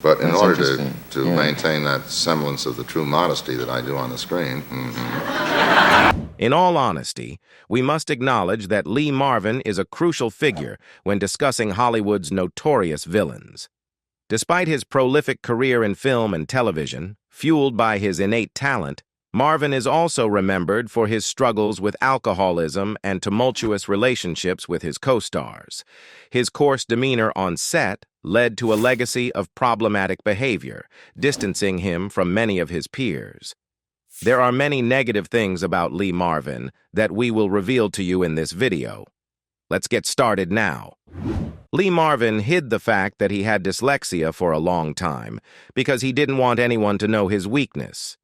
But in That's order interesting. to Yeah. maintain that semblance of the true modesty that I do on the screen, In all honesty, we must acknowledge that Lee Marvin is a crucial figure when discussing Hollywood's notorious villains. Despite his prolific career in film and television, fueled by his innate talent, Marvin is also remembered for his struggles with alcoholism and tumultuous relationships with his co-stars. His coarse demeanor on set led to a legacy of problematic behavior, distancing him from many of his peers. There are many negative things about Lee Marvin that we will reveal to you in this video. Let's get started now. Lee Marvin hid the fact that he had dyslexia for a long time because he didn't want anyone to know his weakness.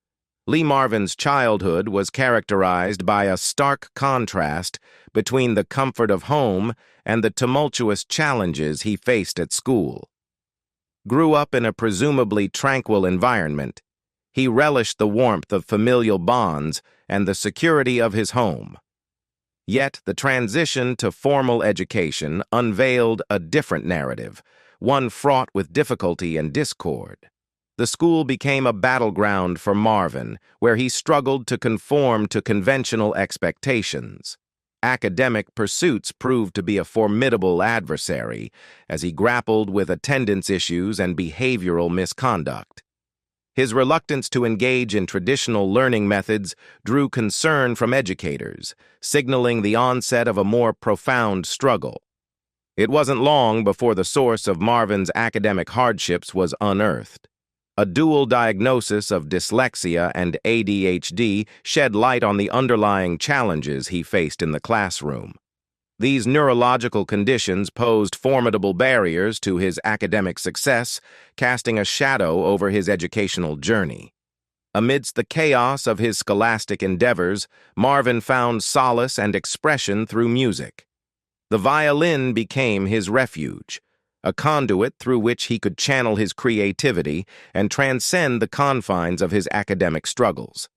Lee Marvin's childhood was characterized by a stark contrast between the comfort of home and the tumultuous challenges he faced at school. Grew up in a presumably tranquil environment, he relished the warmth of familial bonds and the security of his home. Yet the transition to formal education unveiled a different narrative, one fraught with difficulty and discord. The school became a battleground for Marvin, where he struggled to conform to conventional expectations. Academic pursuits proved to be a formidable adversary as he grappled with attendance issues and behavioral misconduct. His reluctance to engage in traditional learning methods drew concern from educators, signaling the onset of a more profound struggle. It wasn't long before the source of Marvin's academic hardships was unearthed. A dual diagnosis of dyslexia and ADHD shed light on the underlying challenges he faced in the classroom. These neurological conditions posed formidable barriers to his academic success, casting a shadow over his educational journey. Amidst the chaos of his scholastic endeavors, Marvin found solace and expression through music. The violin became his refuge, a conduit through which he could channel his creativity and transcend the confines of his academic struggles.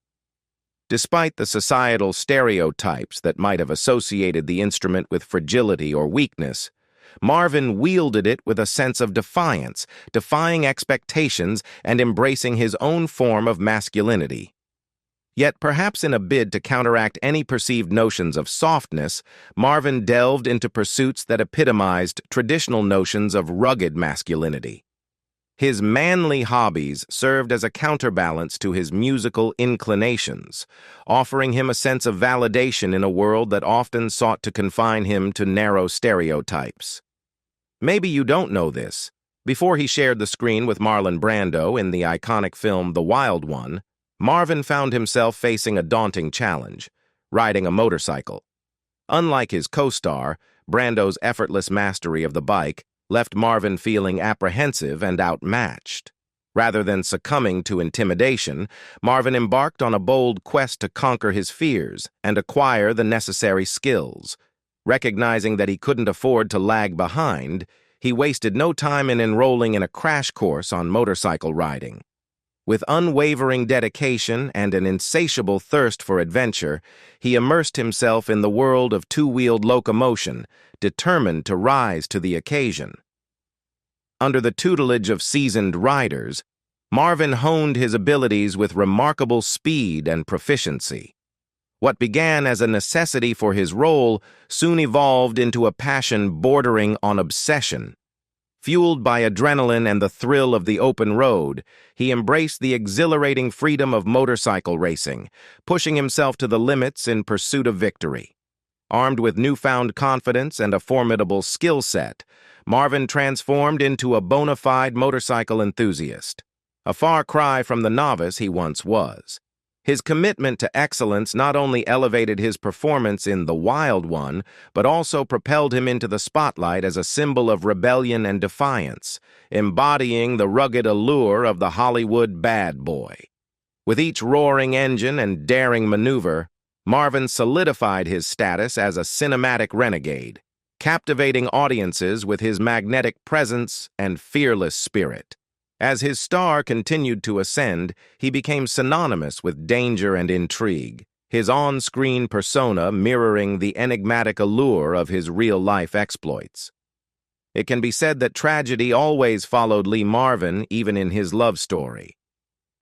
Despite the societal stereotypes that might have associated the instrument with fragility or weakness, Marvin wielded it with a sense of defiance, defying expectations and embracing his own form of masculinity. Yet, perhaps in a bid to counteract any perceived notions of softness, Marvin delved into pursuits that epitomized traditional notions of rugged masculinity. His manly hobbies served as a counterbalance to his musical inclinations, offering him a sense of validation in a world that often sought to confine him to narrow stereotypes. Maybe you don't know this. Before he shared the screen with Marlon Brando in the iconic film The Wild One, Marvin found himself facing a daunting challenge: riding a motorcycle. Unlike his co-star, Brando's effortless mastery of the bike left Marvin feeling apprehensive and outmatched. Rather than succumbing to intimidation, Marvin embarked on a bold quest to conquer his fears and acquire the necessary skills. Recognizing that he couldn't afford to lag behind, he wasted no time in enrolling in a crash course on motorcycle riding. With unwavering dedication and an insatiable thirst for adventure, he immersed himself in the world of two-wheeled locomotion, determined to rise to the occasion. Under the tutelage of seasoned riders, Marvin honed his abilities with remarkable speed and proficiency. What began as a necessity for his role soon evolved into a passion bordering on obsession. Fueled by adrenaline and the thrill of the open road, he embraced the exhilarating freedom of motorcycle racing, pushing himself to the limits in pursuit of victory. Armed with newfound confidence and a formidable skill set, Marvin transformed into a bona fide motorcycle enthusiast, a far cry from the novice he once was. His commitment to excellence not only elevated his performance in The Wild One, but also propelled him into the spotlight as a symbol of rebellion and defiance, embodying the rugged allure of the Hollywood bad boy. With each roaring engine and daring maneuver, Marvin solidified his status as a cinematic renegade, captivating audiences with his magnetic presence and fearless spirit. As his star continued to ascend, he became synonymous with danger and intrigue, his on-screen persona mirroring the enigmatic allure of his real-life exploits. It can be said that tragedy always followed Lee Marvin, even in his love story.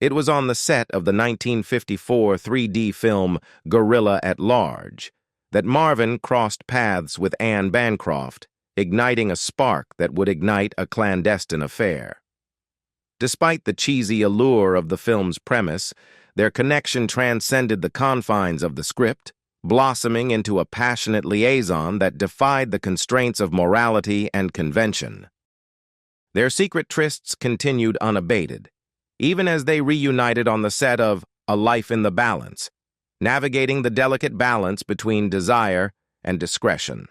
It was on the set of the 1954 3D film Gorilla at Large that Marvin crossed paths with Anne Bancroft, igniting a spark that would ignite a clandestine affair. Despite the cheesy allure of the film's premise, their connection transcended the confines of the script, blossoming into a passionate liaison that defied the constraints of morality and convention. Their secret trysts continued unabated, even as they reunited on the set of A Life in the Balance, navigating the delicate balance between desire and discretion.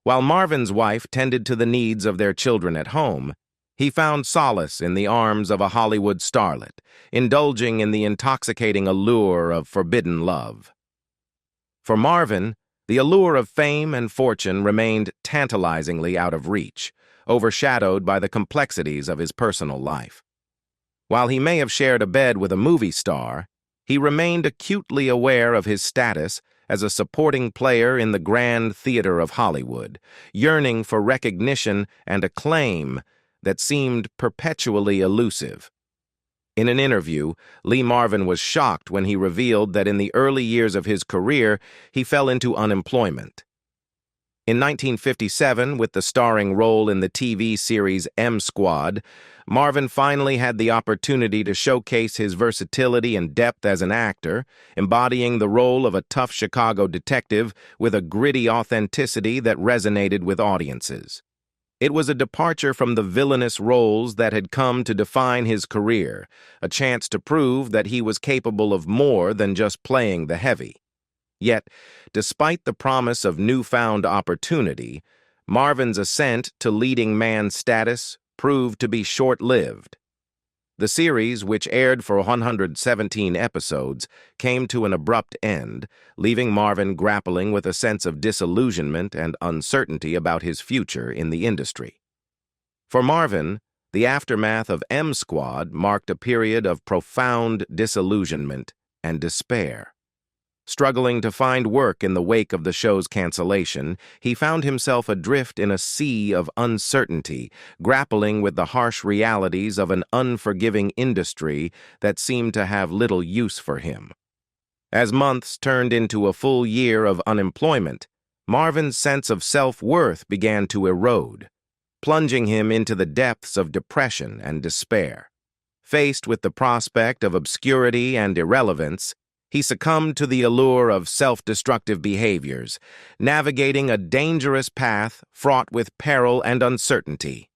While Marvin's wife tended to the needs of their children at home, he found solace in the arms of a Hollywood starlet, indulging in the intoxicating allure of forbidden love. For Marvin, the allure of fame and fortune remained tantalizingly out of reach, overshadowed by the complexities of his personal life. While he may have shared a bed with a movie star, he remained acutely aware of his status as a supporting player in the grand theater of Hollywood, yearning for recognition and acclaim that seemed perpetually elusive. In an interview, Lee Marvin was shocked when he revealed that in the early years of his career, he fell into unemployment. In 1957, with the starring role in the TV series M Squad, Marvin finally had the opportunity to showcase his versatility and depth as an actor, embodying the role of a tough Chicago detective with a gritty authenticity that resonated with audiences. It was a departure from the villainous roles that had come to define his career, a chance to prove that he was capable of more than just playing the heavy. Yet, despite the promise of newfound opportunity, Marvin's ascent to leading man status proved to be short-lived. The series, which aired for 117 episodes, came to an abrupt end, leaving Marvin grappling with a sense of disillusionment and uncertainty about his future in the industry. For Marvin, the aftermath of M Squad marked a period of profound disillusionment and despair. Struggling to find work in the wake of the show's cancellation, he found himself adrift in a sea of uncertainty, grappling with the harsh realities of an unforgiving industry that seemed to have little use for him. As months turned into a full year of unemployment, Marvin's sense of self-worth began to erode, plunging him into the depths of depression and despair. Faced with the prospect of obscurity and irrelevance, he succumbed to the allure of self-destructive behaviors, navigating a dangerous path fraught with peril and uncertainty.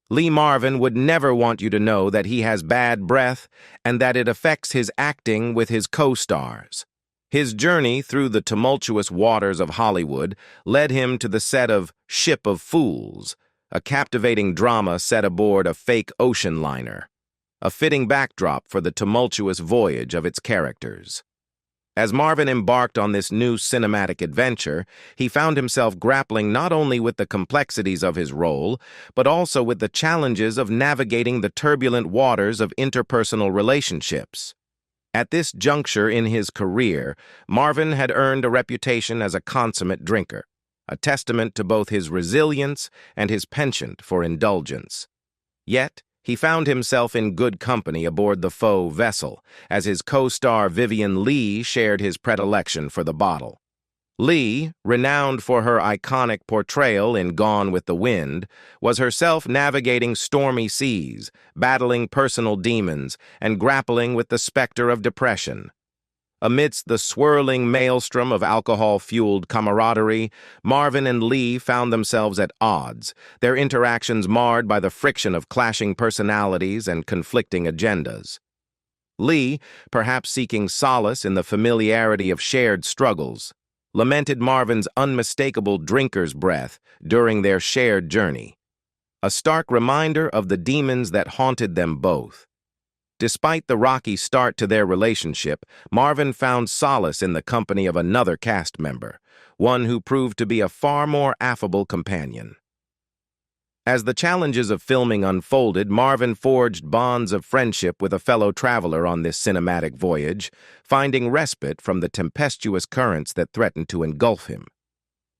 Lee Marvin would never want you to know that he has bad breath and that it affects his acting with his co-stars. His journey through the tumultuous waters of Hollywood led him to the set of Ship of Fools, a captivating drama set aboard a fake ocean liner, a fitting backdrop for the tumultuous voyage of its characters. As Marvin embarked on this new cinematic adventure, he found himself grappling not only with the complexities of his role, but also with the challenges of navigating the turbulent waters of interpersonal relationships. At this juncture in his career, Marvin had earned a reputation as a consummate drinker, a testament to both his resilience and his penchant for indulgence. Yet, he found himself in good company aboard the foe vessel, as his co-star Vivien Leigh shared his predilection for the bottle. Leigh, renowned for her iconic portrayal in Gone with the Wind, was herself navigating stormy seas, battling personal demons, and grappling with the specter of depression. Amidst the swirling maelstrom of alcohol-fueled camaraderie, Marvin and Leigh found themselves at odds, their interactions marred by the friction of clashing personalities and conflicting agendas. Leigh, perhaps seeking solace in the familiarity of shared struggles, lamented Marvin's unmistakable drinker's breath during their shared journey, a stark reminder of the demons that haunted them both. Despite the rocky start to their relationship, Marvin found solace in the company of another cast member, one who proved to be a far more affable companion. As the challenges of filming unfolded, Marvin forged bonds of friendship with a fellow traveler on this cinematic voyage, finding respite from the tempestuous currents that threatened to engulf him.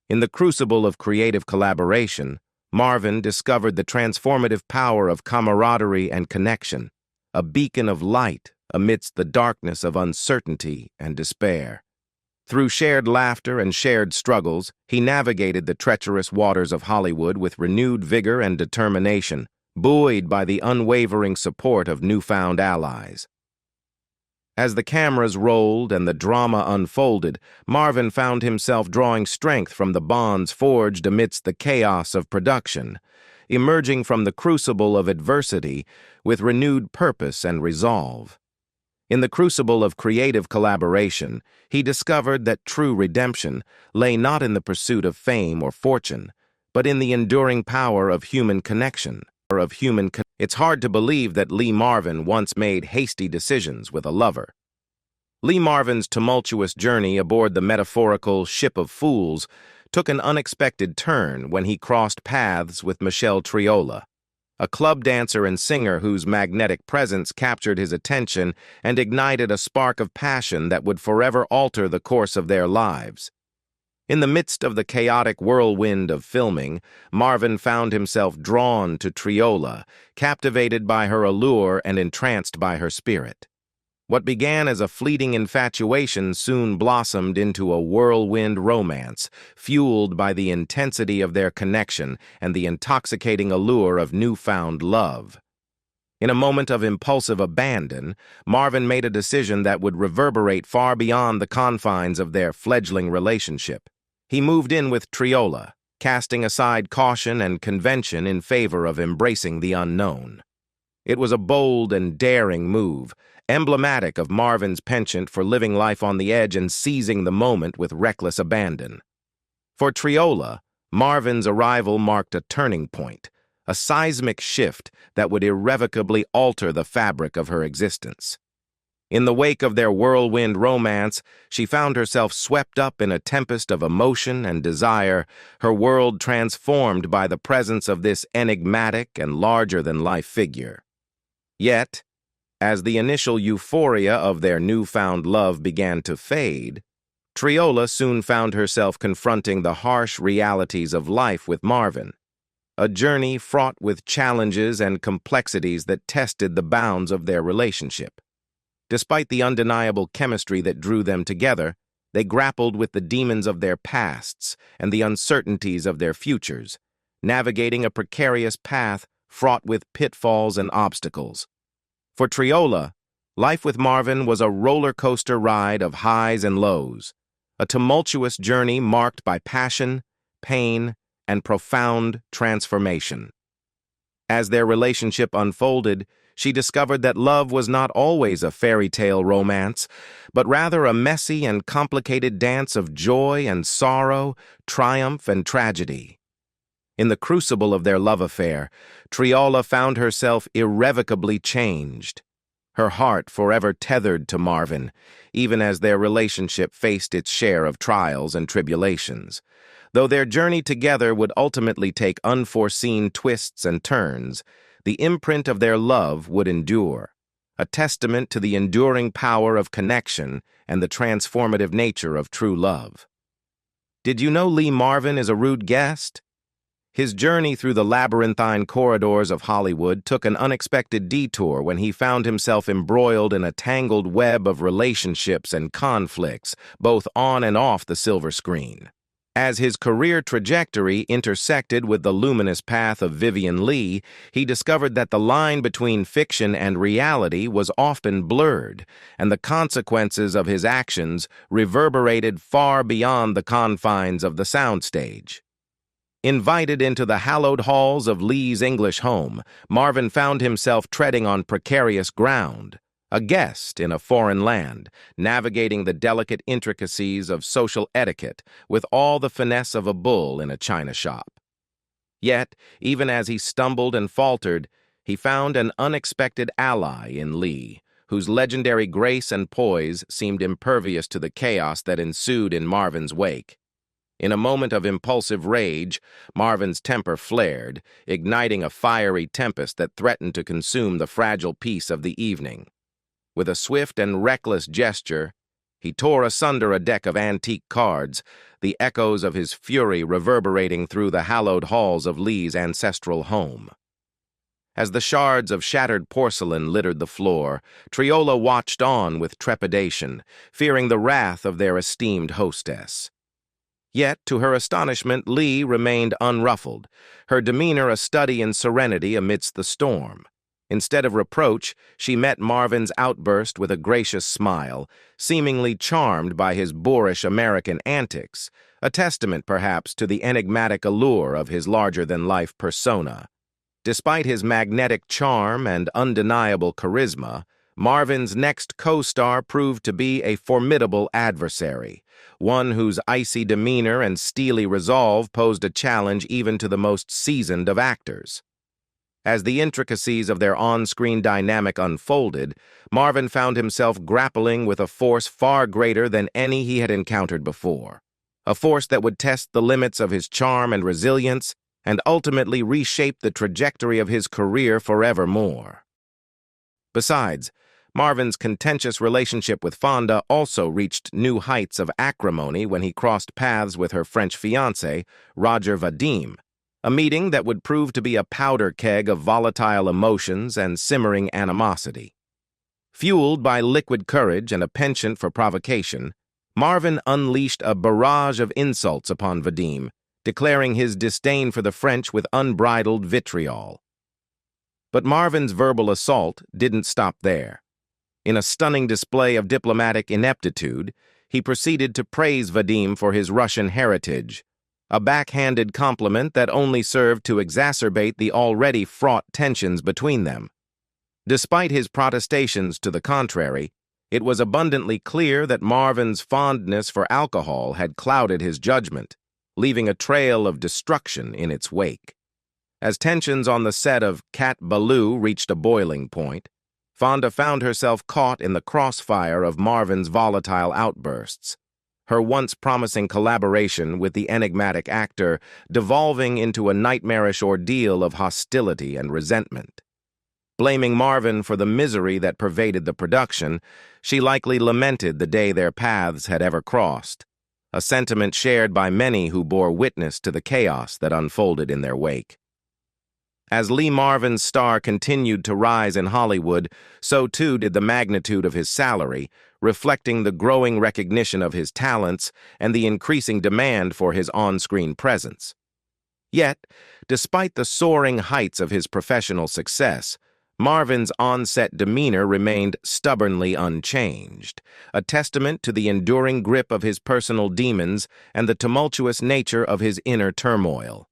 In the crucible of creative collaboration, Marvin discovered the transformative power of camaraderie and connection, a beacon of light amidst the darkness of uncertainty and despair. Through shared laughter and shared struggles, he navigated the treacherous waters of Hollywood with renewed vigor and determination, buoyed by the unwavering support of newfound allies. As the cameras rolled and the drama unfolded, Marvin found himself drawing strength from the bonds forged amidst the chaos of production, emerging from the crucible of adversity with renewed purpose and resolve. In the crucible of creative collaboration, he discovered that true redemption lay not in the pursuit of fame or fortune, but in the enduring power of human connection. It's hard to believe that Lee Marvin once made hasty decisions with a lover. Lee Marvin's tumultuous journey aboard the metaphorical ship of fools took an unexpected turn when he crossed paths with Michelle Triola, a club dancer and singer whose magnetic presence captured his attention and ignited a spark of passion that would forever alter the course of their lives. In the midst of the chaotic whirlwind of filming, Marvin found himself drawn to Triola, captivated by her allure and entranced by her spirit. What began as a fleeting infatuation soon blossomed into a whirlwind romance, fueled by the intensity of their connection and the intoxicating allure of newfound love. In a moment of impulsive abandon, Marvin made a decision that would reverberate far beyond the confines of their fledgling relationship. He moved in with Triola, casting aside caution and convention in favor of embracing the unknown. It was a bold and daring move, emblematic of Marvin's penchant for living life on the edge and seizing the moment with reckless abandon. For Triola, Marvin's arrival marked a turning point, a seismic shift that would irrevocably alter the fabric of her existence. In the wake of their whirlwind romance, she found herself swept up in a tempest of emotion and desire, her world transformed by the presence of this enigmatic and larger-than-life figure. Yet, as the initial euphoria of their newfound love began to fade, Triola soon found herself confronting the harsh realities of life with Marvin, a journey fraught with challenges and complexities that tested the bounds of their relationship. Despite the undeniable chemistry that drew them together, they grappled with the demons of their pasts and the uncertainties of their futures, navigating a precarious path fraught with pitfalls and obstacles. For Triola, life with Marvin was a roller coaster ride of highs and lows, a tumultuous journey marked by passion, pain, and profound transformation. As their relationship unfolded, she discovered that love was not always a fairy tale romance, but rather a messy and complicated dance of joy and sorrow, triumph and tragedy. In the crucible of their love affair, Triola found herself irrevocably changed, her heart forever tethered to Marvin, even as their relationship faced its share of trials and tribulations. Though their journey together would ultimately take unforeseen twists and turns, the imprint of their love would endure, a testament to the enduring power of connection and the transformative nature of true love. Did you know Lee Marvin is a rude guest? His journey through the labyrinthine corridors of Hollywood took an unexpected detour when he found himself embroiled in a tangled web of relationships and conflicts, both on and off the silver screen. As his career trajectory intersected with the luminous path of Vivien Leigh, he discovered that the line between fiction and reality was often blurred, and the consequences of his actions reverberated far beyond the confines of the soundstage. Invited into the hallowed halls of Leigh's English home, Marvin found himself treading on precarious ground, a guest in a foreign land, navigating the delicate intricacies of social etiquette with all the finesse of a bull in a china shop. Yet, even as he stumbled and faltered, he found an unexpected ally in Leigh, whose legendary grace and poise seemed impervious to the chaos that ensued in Marvin's wake. In a moment of impulsive rage, Marvin's temper flared, igniting a fiery tempest that threatened to consume the fragile peace of the evening. With a swift and reckless gesture, He tore asunder a deck of antique cards, the echoes of his fury reverberating through the hallowed halls of Lee's ancestral home. As the shards of shattered porcelain littered the floor, Triola watched on with trepidation, fearing the wrath of their esteemed hostess. Yet, to her astonishment, Leigh remained unruffled, her demeanor a study in serenity amidst the storm. Instead of reproach, she met Marvin's outburst with a gracious smile, seemingly charmed by his boorish American antics, a testament, perhaps, to the enigmatic allure of his larger-than-life persona. Despite his magnetic charm and undeniable charisma, Marvin's next co-star proved to be a formidable adversary, one whose icy demeanor and steely resolve posed a challenge even to the most seasoned of actors. As the intricacies of their on-screen dynamic unfolded, Marvin found himself grappling with a force far greater than any he had encountered before, a force that would test the limits of his charm and resilience and ultimately reshape the trajectory of his career forevermore. Besides, Marvin's contentious relationship with Fonda also reached new heights of acrimony when he crossed paths with her French fiancé, Roger Vadim, a meeting that would prove to be a powder keg of volatile emotions and simmering animosity. Fueled by liquid courage and a penchant for provocation, Marvin unleashed a barrage of insults upon Vadim, declaring his disdain for the French with unbridled vitriol. But Marvin's verbal assault didn't stop there. In a stunning display of diplomatic ineptitude, he proceeded to praise Vadim for his Russian heritage, a backhanded compliment that only served to exacerbate the already fraught tensions between them. Despite his protestations to the contrary, it was abundantly clear that Marvin's fondness for alcohol had clouded his judgment, leaving a trail of destruction in its wake. As tensions on the set of Cat Ballou reached a boiling point, Fonda found herself caught in the crossfire of Marvin's volatile outbursts, her once promising collaboration with the enigmatic actor devolving into a nightmarish ordeal of hostility and resentment. Blaming Marvin for the misery that pervaded the production, she likely lamented the day their paths had ever crossed, a sentiment shared by many who bore witness to the chaos that unfolded in their wake. As Lee Marvin's star continued to rise in Hollywood, so too did the magnitude of his salary, reflecting the growing recognition of his talents and the increasing demand for his on-screen presence. Yet, despite the soaring heights of his professional success, Marvin's on-set demeanor remained stubbornly unchanged, a testament to the enduring grip of his personal demons and the tumultuous nature of his inner turmoil.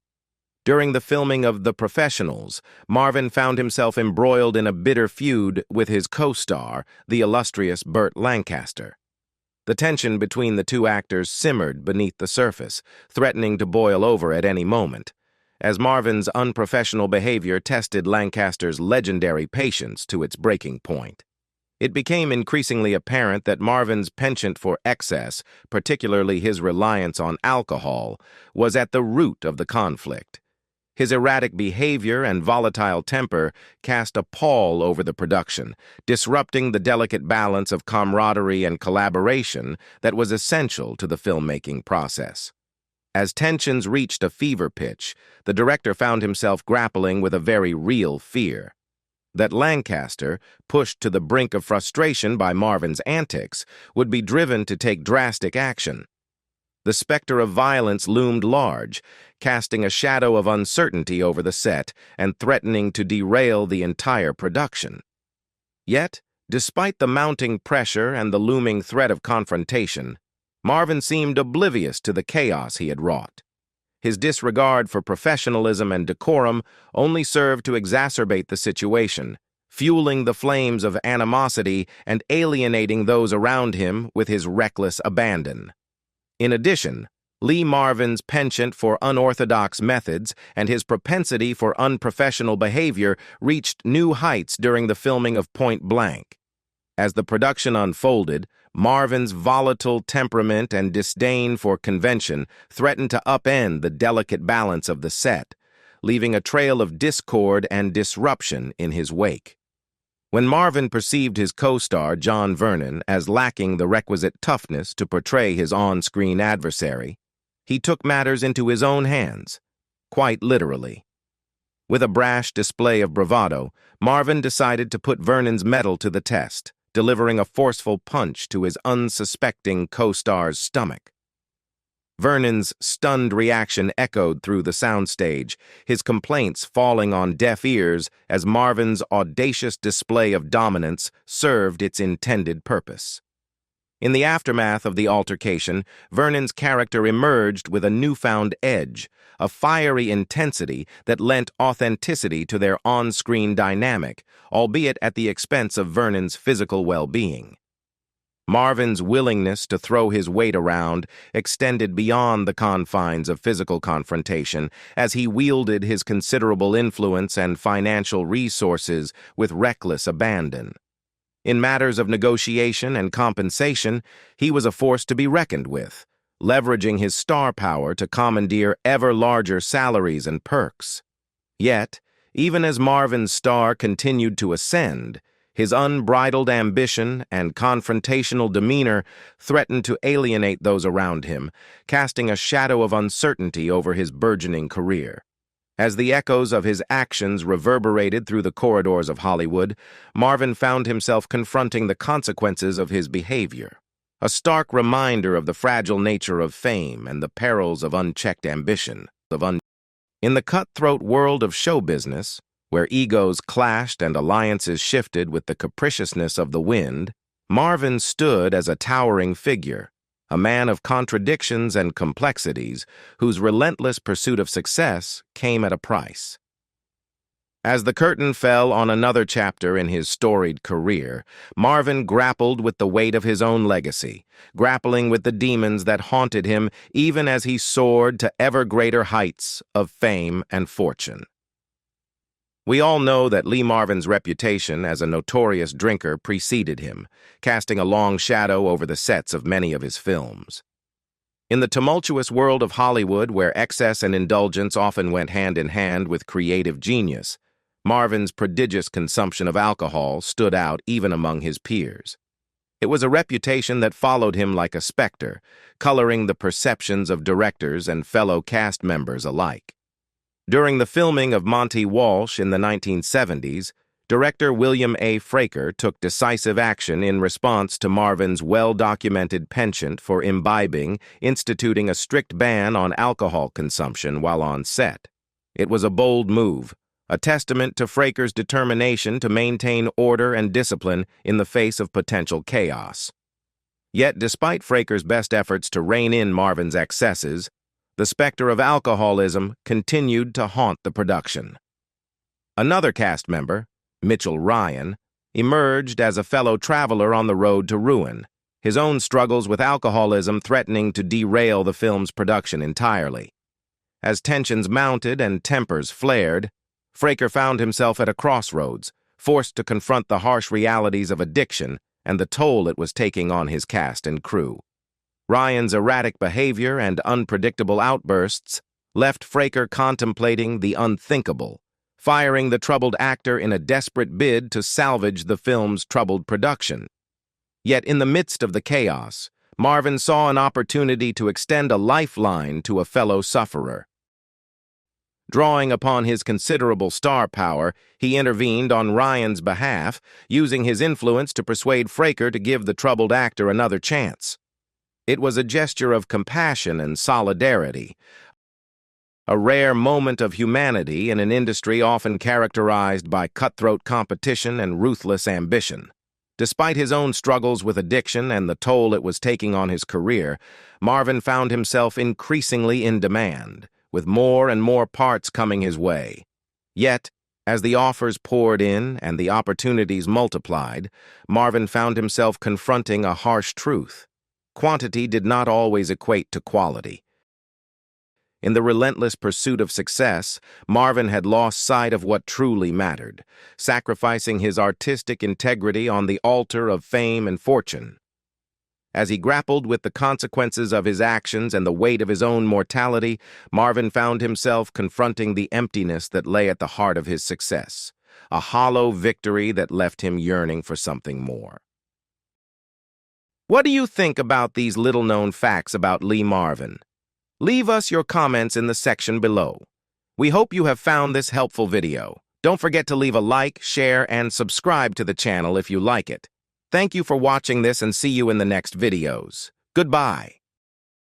During the filming of The Professionals, Marvin found himself embroiled in a bitter feud with his co-star, the illustrious Burt Lancaster. The tension between the two actors simmered beneath the surface, threatening to boil over at any moment, as Marvin's unprofessional behavior tested Lancaster's legendary patience to its breaking point. It became increasingly apparent that Marvin's penchant for excess, particularly his reliance on alcohol, was at the root of the conflict. His erratic behavior and volatile temper cast a pall over the production, disrupting the delicate balance of camaraderie and collaboration that was essential to the filmmaking process. As tensions reached a fever pitch, the director found himself grappling with a very real fear that Lancaster, pushed to the brink of frustration by Marvin's antics, would be driven to take drastic action. The specter of violence loomed large, casting a shadow of uncertainty over the set and threatening to derail the entire production. Yet, despite the mounting pressure and the looming threat of confrontation, Marvin seemed oblivious to the chaos he had wrought. His disregard for professionalism and decorum only served to exacerbate the situation, fueling the flames of animosity and alienating those around him with his reckless abandon. In addition, Lee Marvin's penchant for unorthodox methods and his propensity for unprofessional behavior reached new heights during the filming of Point Blank. As the production unfolded, Marvin's volatile temperament and disdain for convention threatened to upend the delicate balance of the set, leaving a trail of discord and disruption in his wake. When Marvin perceived his co-star, John Vernon, as lacking the requisite toughness to portray his on-screen adversary, he took matters into his own hands, quite literally. With a brash display of bravado, Marvin decided to put Vernon's mettle to the test, delivering a forceful punch to his unsuspecting co-star's stomach. Vernon's stunned reaction echoed through the soundstage, his complaints falling on deaf ears as Marvin's audacious display of dominance served its intended purpose. In the aftermath of the altercation, Vernon's character emerged with a newfound edge, a fiery intensity that lent authenticity to their on-screen dynamic, albeit at the expense of Vernon's physical well-being. Marvin's willingness to throw his weight around extended beyond the confines of physical confrontation as he wielded his considerable influence and financial resources with reckless abandon. In matters of negotiation and compensation, he was a force to be reckoned with, leveraging his star power to commandeer ever larger salaries and perks. Yet, even as Marvin's star continued to ascend, his unbridled ambition and confrontational demeanor threatened to alienate those around him, casting a shadow of uncertainty over his burgeoning career. As the echoes of his actions reverberated through the corridors of Hollywood, Marvin found himself confronting the consequences of his behavior, a stark reminder of the fragile nature of fame and the perils of unchecked ambition. In the cutthroat world of show business, where egos clashed and alliances shifted with the capriciousness of the wind, Marvin stood as a towering figure, a man of contradictions and complexities whose relentless pursuit of success came at a price. As the curtain fell on another chapter in his storied career, Marvin grappled with the weight of his own legacy, grappling with the demons that haunted him even as he soared to ever greater heights of fame and fortune. We all know that Lee Marvin's reputation as a notorious drinker preceded him, casting a long shadow over the sets of many of his films. In the tumultuous world of Hollywood, where excess and indulgence often went hand in hand with creative genius, Marvin's prodigious consumption of alcohol stood out even among his peers. It was a reputation that followed him like a specter, coloring the perceptions of directors and fellow cast members alike. During the filming of Monty Walsh in the 1970s, director William A. Fraker took decisive action in response to Marvin's well-documented penchant for imbibing, instituting a strict ban on alcohol consumption while on set. It was a bold move, a testament to Fraker's determination to maintain order and discipline in the face of potential chaos. Yet, despite Fraker's best efforts to rein in Marvin's excesses, the specter of alcoholism continued to haunt the production. Another cast member, Mitchell Ryan, emerged as a fellow traveler on the road to ruin, his own struggles with alcoholism threatening to derail the film's production entirely. As tensions mounted and tempers flared, Fraker found himself at a crossroads, forced to confront the harsh realities of addiction and the toll it was taking on his cast and crew. Ryan's erratic behavior and unpredictable outbursts left Fraker contemplating the unthinkable, firing the troubled actor in a desperate bid to salvage the film's troubled production. Yet in the midst of the chaos, Marvin saw an opportunity to extend a lifeline to a fellow sufferer. Drawing upon his considerable star power, he intervened on Ryan's behalf, using his influence to persuade Fraker to give the troubled actor another chance. It was a gesture of compassion and solidarity, a rare moment of humanity in an industry often characterized by cutthroat competition and ruthless ambition. Despite his own struggles with addiction and the toll it was taking on his career, Marvin found himself increasingly in demand, with more and more parts coming his way. Yet, as the offers poured in and the opportunities multiplied, Marvin found himself confronting a harsh truth. Quantity did not always equate to quality. In the relentless pursuit of success, Marvin had lost sight of what truly mattered, sacrificing his artistic integrity on the altar of fame and fortune. As he grappled with the consequences of his actions and the weight of his own mortality, Marvin found himself confronting the emptiness that lay at the heart of his success, a hollow victory that left him yearning for something more. What do you think about these little-known facts about Lee Marvin? Leave us your comments in the section below. We hope you have found this helpful video. Don't forget to leave a like, share, and subscribe to the channel if you like it. Thank you for watching this and see you in the next videos. Goodbye.